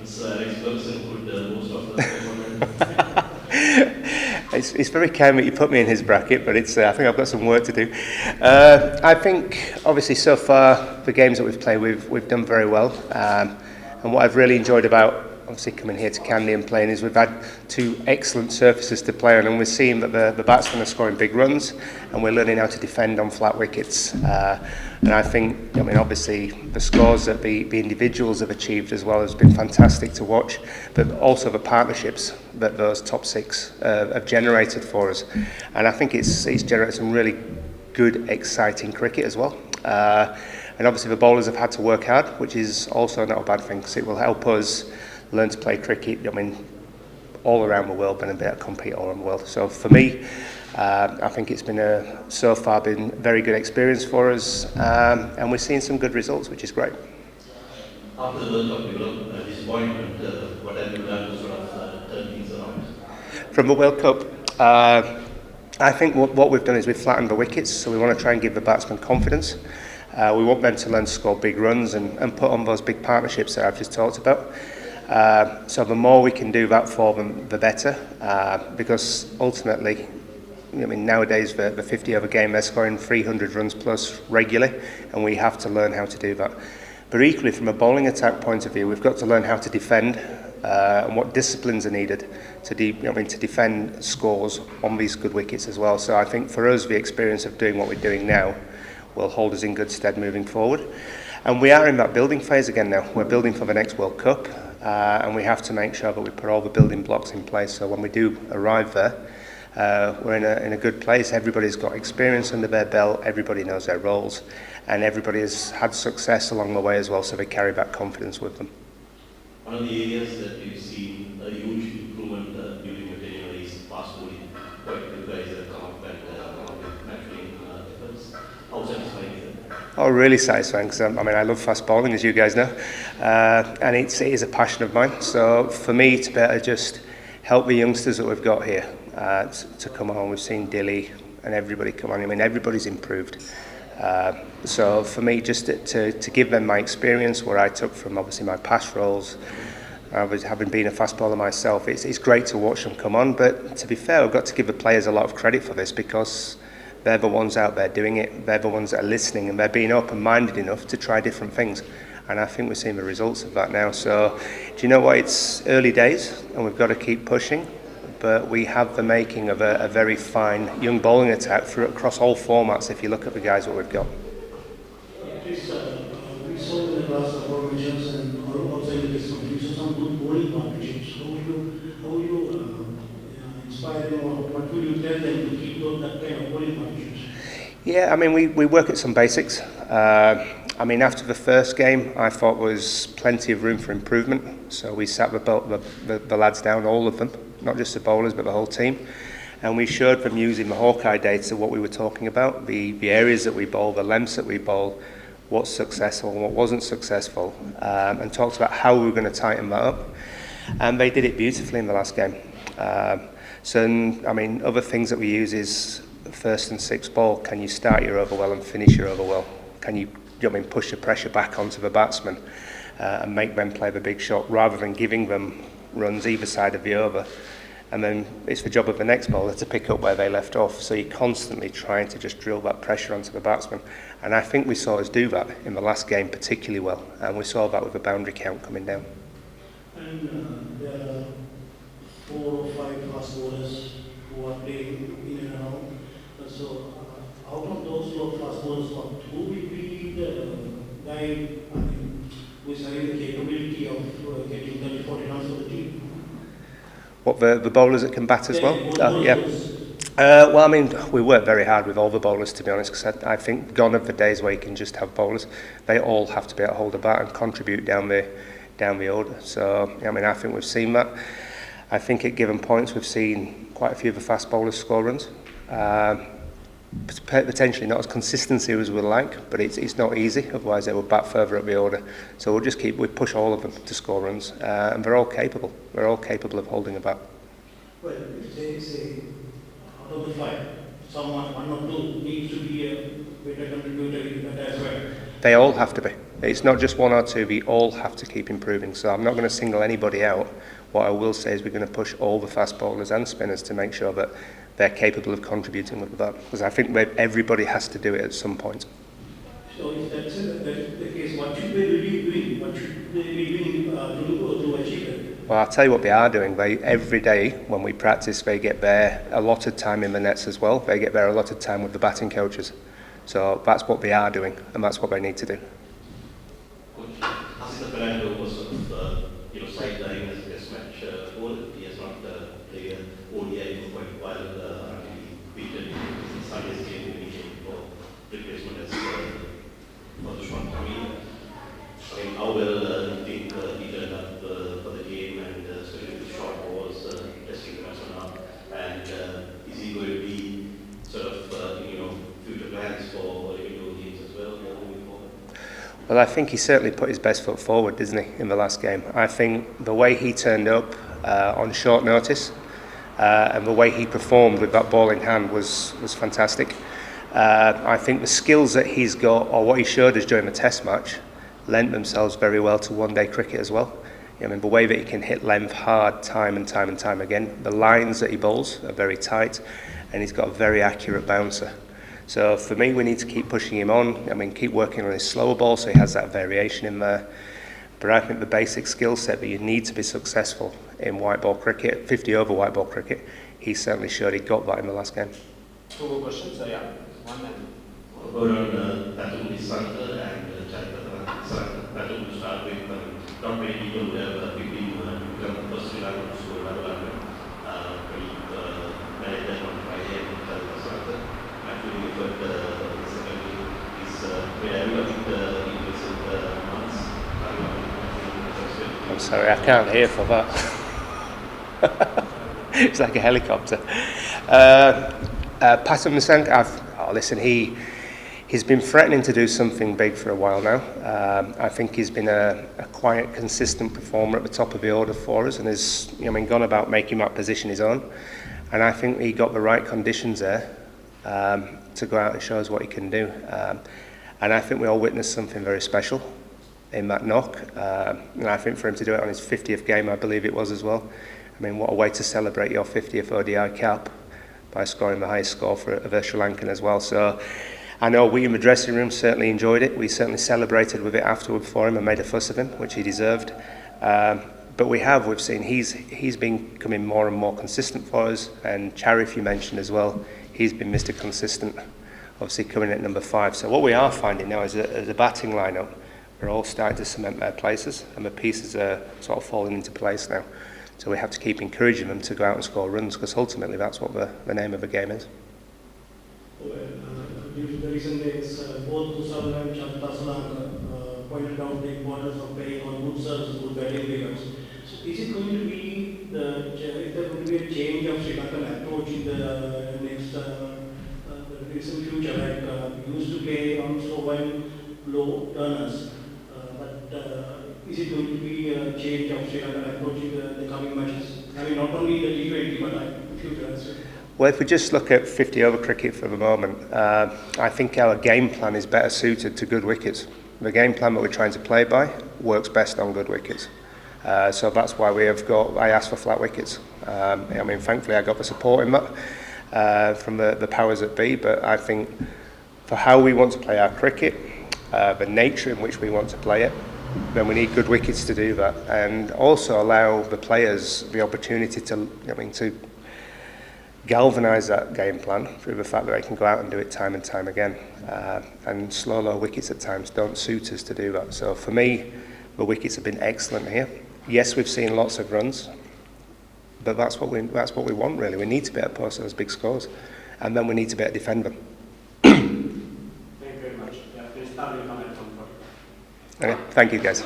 Sir Alex Ferguson put most of the tournament. It's very kind that you put me in his bracket, but I think I've got some work to do. I think, obviously, so far, the games that we've played, we've done very well. And what I've really enjoyed about, obviously, coming here to Kandy and playing is we've had two excellent surfaces to play on, and we're seeing that the batsmen are scoring big runs, and we're learning how to defend on flat wickets. And I think, obviously, the scores that the individuals have achieved as well has been fantastic to watch, but also the partnerships that those top six have generated for us. And I think it's generated some really good, exciting cricket as well. And obviously the bowlers have had to work hard, which is also not a bad thing, because it will help us learn to play cricket, all around the world, and be able to compete all around the world. So for me, I think it's been so far been a very good experience for us, and we're seeing some good results, which is great. After the World Cup, you know, disappointment, what have you done to sort of turn things around? From the World Cup, I think what we've done is we've flattened the wickets, so we want to try and give the batsmen confidence. We want them to learn to score big runs and put on those big partnerships that I've just talked about. So the more we can do that for them, the better, because ultimately, nowadays the 50-over game, they're scoring 300 runs plus regularly, and we have to learn how to do that. But equally, from a bowling attack point of view, we've got to learn how to defend and what disciplines are needed to defend scores on these good wickets as well. So I think for us, the experience of doing what we're doing now will hold us in good stead moving forward. And we are in that building phase again now. We're building for the next World Cup, and we have to make sure that we put all the building blocks in place, so when we do arrive there, we're in a good place. Everybody's got experience under their belt, everybody knows their roles, and everybody has had success along the way as well, so they carry that confidence with them. One of the areas that you see a huge improvement during your tenure is fast bowling. Quite good guys that come up with match-winning efforts. How satisfying is that? Oh, really satisfying, because I love fast bowling, as you guys know, and it is a passion of mine. So for me to better just help the youngsters that we've got here to come on, we've seen Dilly and everybody come on. Everybody's improved. So for me, just to give them my experience, what I took from obviously my past roles, having been a fast bowler myself, it's great to watch them come on. But to be fair, I've got to give the players a lot of credit for this, because they're the ones out there doing it. They're the ones that are listening, and they're being open-minded enough to try different things. And I think we're seeing the results of that now. So, do you know what? It's early days, and we've got to keep pushing. But we have the making of a very fine young bowling attack across all formats, if you look at the guys that we've got. Please, we saw in the last formations and also in this one, we saw some good bowling partnerships. How will you inspire them, or what will you tell them to keep that kind of bowling partnerships? Yeah, we work at some basics. After the first game, I thought there was plenty of room for improvement. So we sat the lads down, all of them, not just the bowlers, but the whole team. And we showed them using the Hawkeye data what we were talking about, the areas that we bowl, the lengths that we bowl, what's successful and what wasn't successful, and talked about how we were going to tighten that up. And they did it beautifully in the last game. Other things that we use is first and sixth ball. Can you start your over well and finish your over well? Can you push the pressure back onto the batsman and make them play the big shot, rather than giving them runs either side of the over? And then it's the job of the next bowler to pick up where they left off. So you're constantly trying to just drill that pressure onto the batsman. And I think we saw us do that in the last game particularly well. And we saw that with the boundary count coming down. And there are 4 or 5 fast bowlers who are playing in and around. So out of those 4 fast bowlers, who will be the guy who is having the capability of getting 30-40 runs for the team? What, the bowlers that can bat as well? We work very hard with all the bowlers, to be honest, because I think gone are the days where you can just have bowlers. They all have to be able to hold a bat and contribute down the order. So, I think we've seen that. I think at given points we've seen quite a few of the fast bowlers score runs. Potentially not as consistency as we'd like, but it's not easy, otherwise they will bat further up the order. So we push all of them to score runs, and they're all capable of holding a bat. Well, if they say out of the 5, someone, 1 or 2 needs to be a better contributor in that as well. They all have to be. It's not just one or two, we all have to keep improving. So I'm not going to single anybody out. What I will say is we're going to push all the fast bowlers and spinners to make sure that they're capable of contributing with the bat. Because I think everybody has to do it at some point. So if that's the case, what should they be doing? What should they be doing to achieve it? Well, I'll tell you what they are doing. Every day when we practice, they get their allotted time in the nets as well. They get their allotted time with the batting coaches. So that's what they are doing, and that's what they need to do. Coach, Asif Fernando was sort of, sideline as a test match bowler. He has not played ODI for quite a while until he beaten Sunday's game when he came for replacement as for the short career. I mean, how well do you think he turned up for the game, and especially with short balls, testing the batsman up, and is he going to be sort of, future plans for individual games as well moving forward? Well, I think he certainly put his best foot forward, didn't he, in the last game. I think the way he turned up on short notice and the way he performed with that ball in hand was fantastic. I think the skills that he's got, or what he showed us during the test match, lent themselves very well to one-day cricket as well. I mean, the way that he can hit length hard time and time again. The lines that he bowls are very tight, and he's got a very accurate bouncer. So for me, we need to keep pushing him on. I mean, keep working on his slower ball so he has that variation in there. But I think the basic skill set that you need to be successful in white ball cricket, 50 over white ball cricket, he certainly showed he got that in the last game. Two more questions? Yeah, one and What about on Batul Santa and Charita? Batul to start with, not many people would have picked him to become the first Sri Lankan to score double hundred. But he managed that on Friday and Charita Santa. Actually, but the second game is where everybody he was in months. I'm sorry, I can't hear for that. It's like a helicopter. Pathum Nissanka, listen, he's been threatening to do something big for a while now. I think he's been a quiet, consistent performer at the top of the order for us and has gone about making that position his own. And I think he got the right conditions there to go out and show us what he can do. And I think we all witnessed something very special in that knock. And I think for him to do it on his 50th game, I believe it was as well. I mean, what a way to celebrate your 50th ODI cap by scoring the highest score for a Sri Lankan as well. So I know we in the dressing room certainly enjoyed it. We certainly celebrated with it afterward for him and made a fuss of him, which he deserved. But we've seen he's been becoming more and more consistent for us. And Charif, you mentioned as well, he's been Mr. Consistent, obviously coming at number 5. So what we are finding now is as a batting lineup, we're all starting to cement their places, and the pieces are sort of falling into place now. So we have to keep encouraging them to go out and score runs, because ultimately that's what the name of the game is. Well, due to the recent days, both Kusal and Charita pointed out the importance of playing on good serves, good batting figures. So is it going to be is there going to be a change of Sri Lankan approach in the next the recent future? Like we used to play on slow and low turners, but is it going to be a change of Sri Lankan approach in the coming matches? I mean, not only the T20, but in future as well. Well, if we just look at 50 over cricket for the moment, I think our game plan is better suited to good wickets. The game plan that we're trying to play by works best on good wickets. So that's why I asked for flat wickets. I mean, thankfully I got the support in that from the powers that be, but I think for how we want to play our cricket, the nature in which we want to play it, then we need good wickets to do that, and also allow the players the opportunity to galvanise that game plan through the fact that they can go out and do it time and time again. And slow, low wickets at times don't suit us to do that. So for me, the wickets have been excellent here. Yes, we've seen lots of runs, but that's what we want really. We need to be able to post those big scores, and then we need to be able to defend them. thank you very much. Yeah, please start your comment from. Okay, thank you guys.